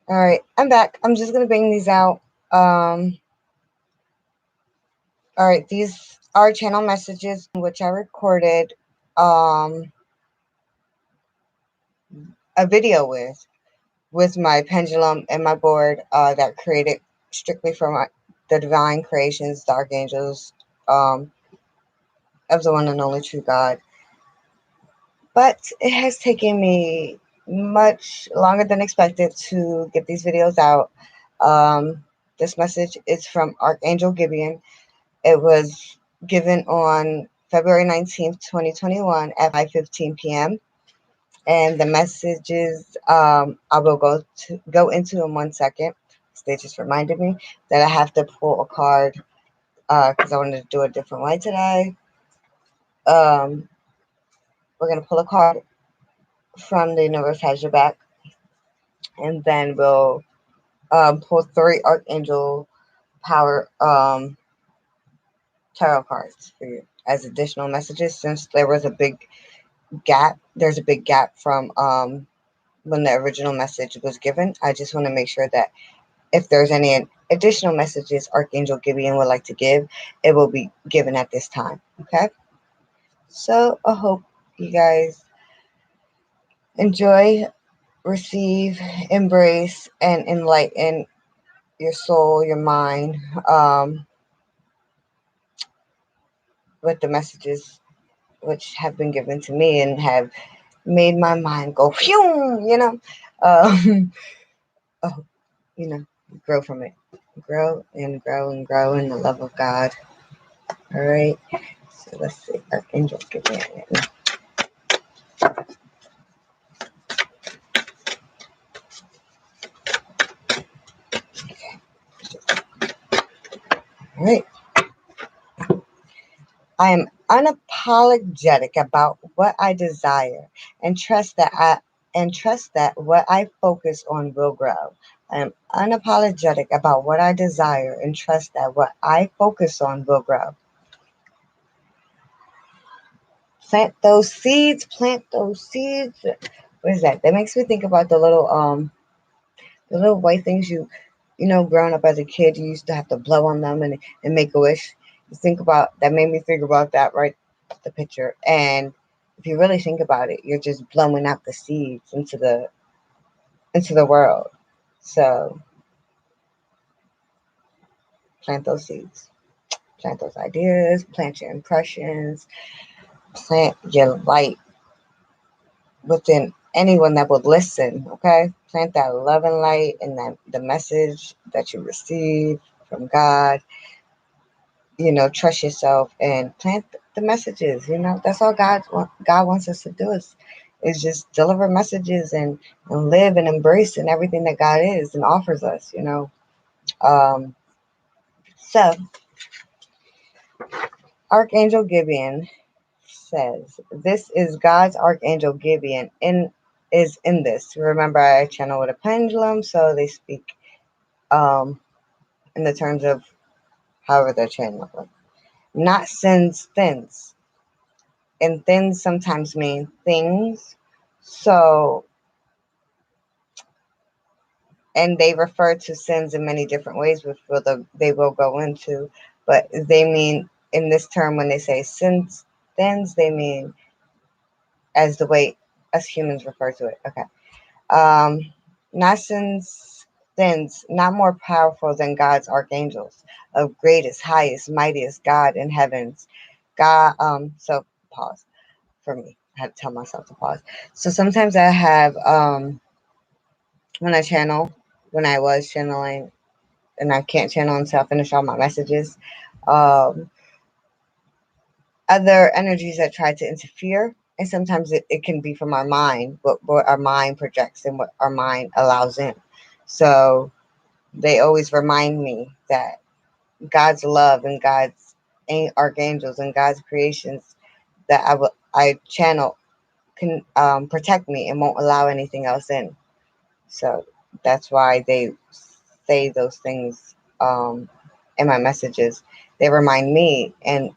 All right, I'm back. I'm just gonna bring these out. All right, these are channel messages which I recorded um a video with my pendulum and my board that created strictly for the divine creations, the archangels, um of the one and only true God. But it has taken me much longer than expected to get these videos out. This message is from Archangel Gibieon. It was given on February 19th, 2021 at 5:15 p.m. And the messages I will go into in 1 second. They just reminded me that I have to pull a card because I wanted to do it a different way today. Um, we're going to pull a card from the universe has your back, and then we'll pull three Archangel Power tarot cards for you as additional messages since there's a big gap from when the original message was given. I just want to make sure that if there's any additional messages Archangel Gibieon would like to give, it will be given at this time. Okay? So I hope you guys enjoy, receive, embrace, and enlighten your soul, your mind, with the messages which have been given to me and have made my mind go phew, um, oh, you know, grow from it, grow and grow and grow in the love of God. All right. So let's see, Archangel Gibieon. All right. I am unapologetic about what I desire and trust that what I focus on will grow. I am unapologetic about what I desire and trust that what I focus on will grow. Plant those seeds, plant those seeds. What is that? That makes me think about the little white things growing up as a kid, you used to have to blow on them and make a wish. You think about that made me think about that, right? The picture. And if you really think about it, you're just blowing out the seeds into the world. So plant those seeds, plant those ideas, plant your impressions, plant your light within anyone that would listen. Okay, plant that love and light and that the message that you receive from God. Trust yourself and plant the messages. That's all God wants us to do is just deliver messages and live and embrace in everything that God is and offers us. Um, so Archangel Gibieon says, "This is God's Archangel Gibieon is in this." Remember, I channel with a pendulum, so they speak um, in the terms of however they're channeling. Not sins, thins. And things sometimes mean things. So, and they refer to sins in many different ways, which they will go into. But they mean in this term when they say sins, thins, they mean as the way us humans refer to it. Okay. Not sins, thins, not more powerful than God's archangels, of greatest, highest, mightiest God in heavens. God. So pause for me. I had to tell myself to pause. So sometimes I have when I channel, when I was channeling, and I can't channel until I finish all my messages. Um, Other energies that try to interfere, and sometimes it can be from our mind, what our mind projects and what our mind allows in. So they always remind me that God's love and God's archangels and God's creations that I channel can protect me and won't allow anything else in. So that's why they say those things in my messages. They remind me, and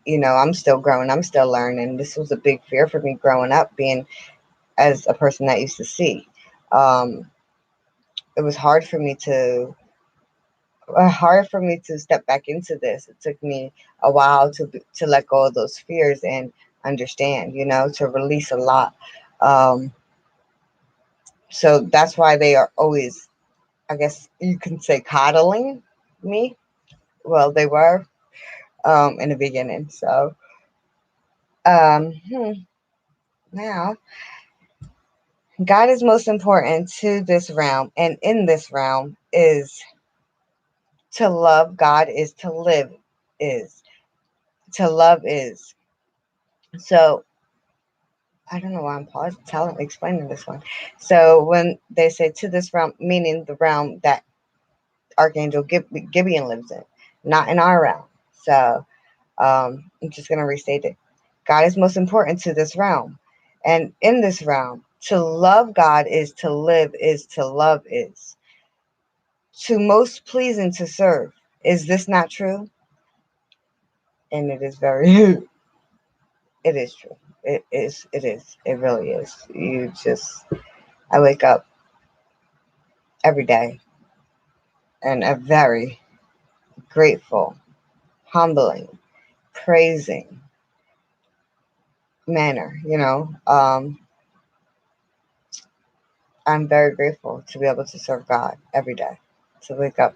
I'm still growing, I'm still learning. This was a big fear for me growing up, being as a person that used to see. Um, it was hard for me to step back into this. It took me a while to let go of those fears and understand, to release a lot. Um, so that's why they are always, I guess you can say, coddling me. Well, they were in the beginning. So um, hmm, now, God is most important to this realm, and in this realm is to love. God is to live, is to love, is. So I don't know why I'm pausing, explaining this one. So when they say to this realm, meaning the realm that Archangel Gibieon lives in, not in our realm. So I'm just going to restate it. God is most important to this realm. And in this realm, to love God is to live, is to love, is to most pleasing to serve. Is this not true? And it is very, it is true. It is, it is, it really is. I wake up every day in a very grateful, humbling, praising manner. I'm very grateful to be able to serve God every day, to wake up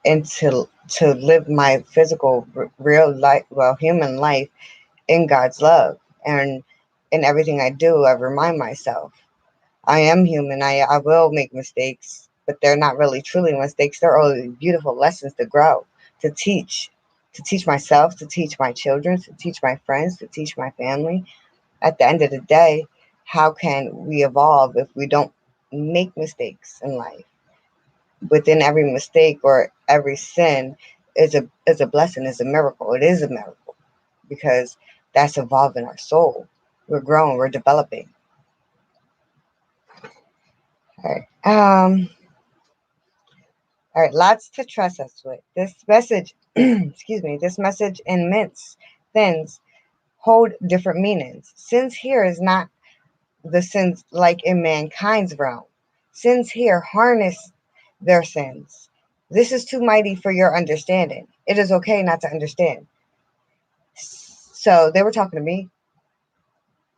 and to live my physical, real life, well, human life in God's love. And in everything I do, I remind myself I am human. I will make mistakes, but they're not really truly mistakes. They're all beautiful lessons to grow, to teach myself, to teach my children, to teach my friends, to teach my family. At the end of the day, how can we evolve if we don't make mistakes in life? Within every mistake or every sin is a blessing, is a miracle. It is a miracle because that's evolving our soul. We're growing, we're developing. All right. All right, lots to trust us with. This message, excuse me, this message in mints, thins, hold different meanings. Sins here is not the sins like in mankind's realm. Sins here harness their sins. This is too mighty for your understanding. It is okay not to understand. So they were talking to me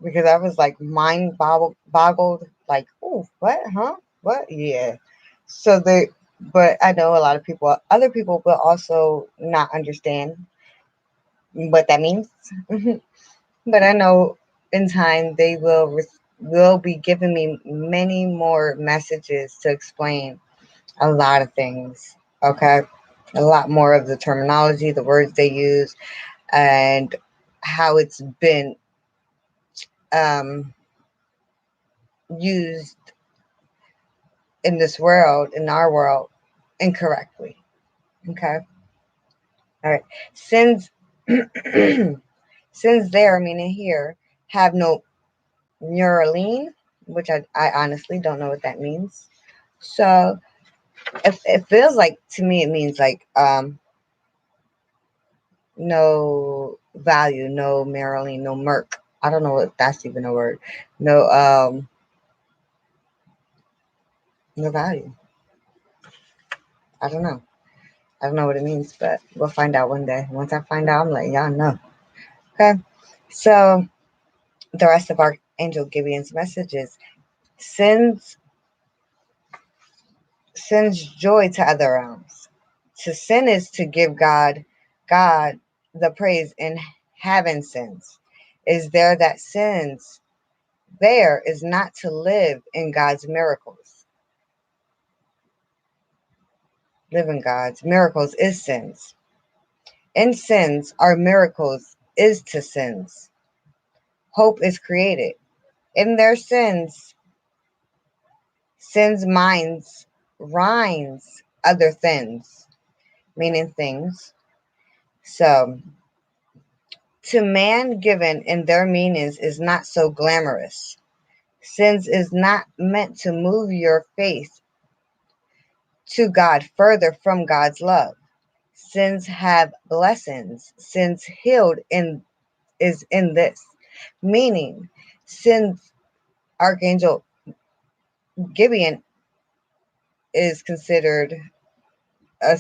because I was like mind boggled, like, oh, what, huh? What? Yeah. So but I know a lot of people, other people will also not understand what that means. But I know in time they will be giving me many more messages to explain a lot of things. Okay, a lot more of the terminology, the words they use, and how it's been um, used in this world, in our world, incorrectly. Okay, all right. Since since there, meaning here, have no Neuralene, which I honestly don't know what that means. So it feels like to me it means like no value, no Marilyn, no Merc. I don't know if that's even a word. No no value. I don't know. I don't know what it means, but we'll find out one day. Once I find out, I'm letting y'all know. Okay. So the rest of Archangel Gibion's messages sends sends joy to other realms. To sin is to give God the praise in having sins. Is there that sins there is not to live in God's miracles. Live in God's miracles is sins. In sins are miracles is to sins. Hope is created. In their sins minds rinds other things, meaning things. So to man given in their meanings is not so glamorous. Sins is not meant to move your faith to God further from God's love. Sins have blessings. Sins healed in is in this. Meaning, sins Archangel Gibeon is considered a,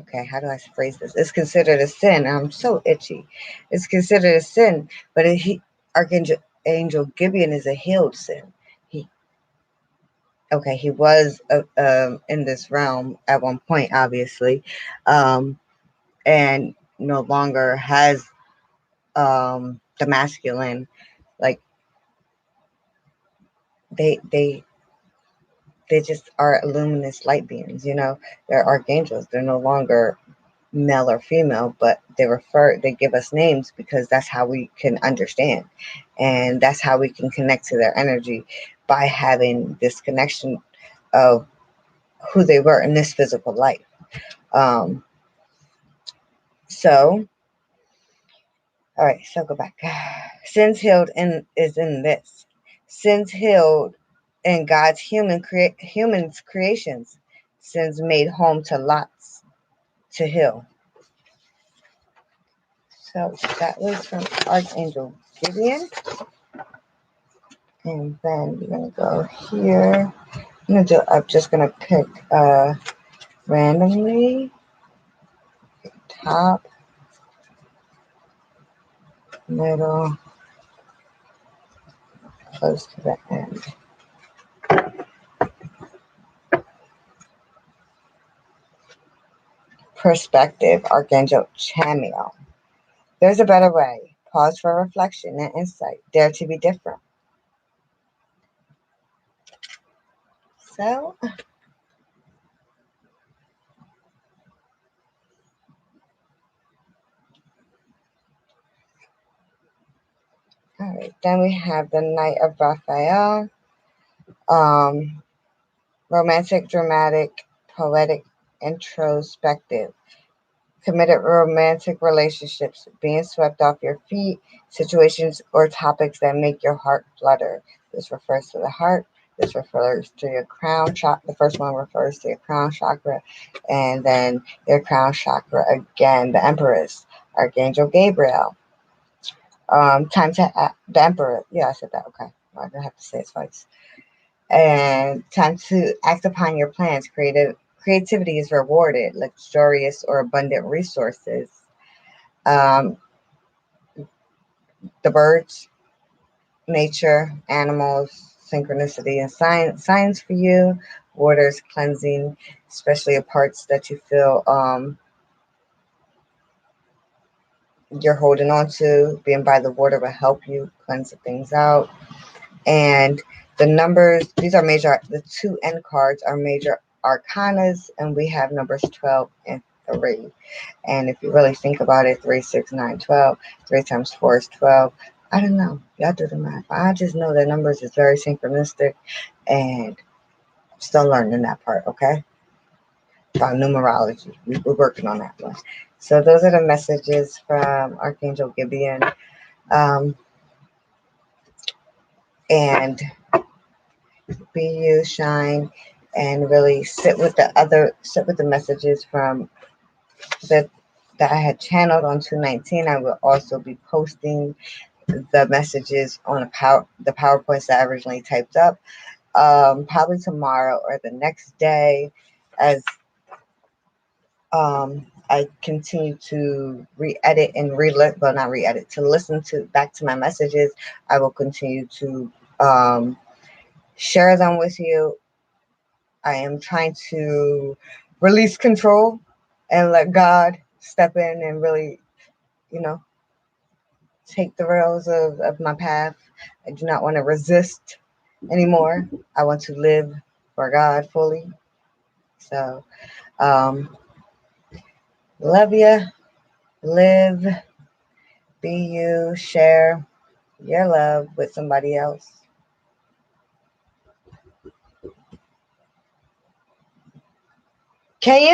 okay, how do I phrase this? It's considered a sin. I'm so itchy. It's considered a sin, but Archangel Angel Gibieon is a healed sin. He okay, he was in this realm at one point, obviously, and no longer has the masculine. Like they they they just are luminous light beings. They're archangels. They're no longer male or female, but they give us names because that's how we can understand, and that's how we can connect to their energy, by having this connection of who they were in this physical life. um so all right, so go back. Sins healed is in this. Sins healed in God's humans creations. Sins made home to lots to heal. So that was from Archangel Gibieon. And then we're gonna go here. I'm just gonna pick randomly top, middle, close to the end. Perspective, Archangel Chamiel. There's a better way. Pause for reflection and insight. Dare to be different. So, all right. Then we have the Knight of Raphael. Um, Romantic, dramatic, poetic, introspective. Committed romantic relationships, being swept off your feet, situations or topics that make your heart flutter. This refers to the heart. This refers to your crown chakra. The first one refers to your crown chakra, and then your crown chakra again. The Empress, Archangel Gabriel. Time to the Emperor. Yeah, I said that. Okay, I don't have to say it twice. And time to act upon your plans. Creativity is rewarded. Luxurious or abundant resources. Um, the birds, nature, animals, synchronicity, and science for you. Water's cleansing, especially the parts that you feel you're holding on to. Being by the water will help you cleanse things out. And the numbers, these are the two end cards are major arcanas, and we have numbers 12 and 3. And if you really think about it, 3, 6, 9, 12, 3 times 4 is 12. I don't know. Y'all do the math. I just know that numbers is very synchronistic, and I'm still learning that part, okay? About numerology. We're working on that one. So those are the messages from Archangel Gibieon. And be you, shine, and really sit with the messages from that I had channeled on 219. I will also be posting the messages on the PowerPoints that I originally typed up, probably tomorrow or the next day, as I continue to re-edit and not re-edit, to listen back to my messages. I will continue to share them with you. I am trying to release control and let God step in and really, you know, take the rails of my path. I do not want to resist anymore. I want to live for God fully. So, love you, live, be you, share your love with somebody else. Can you?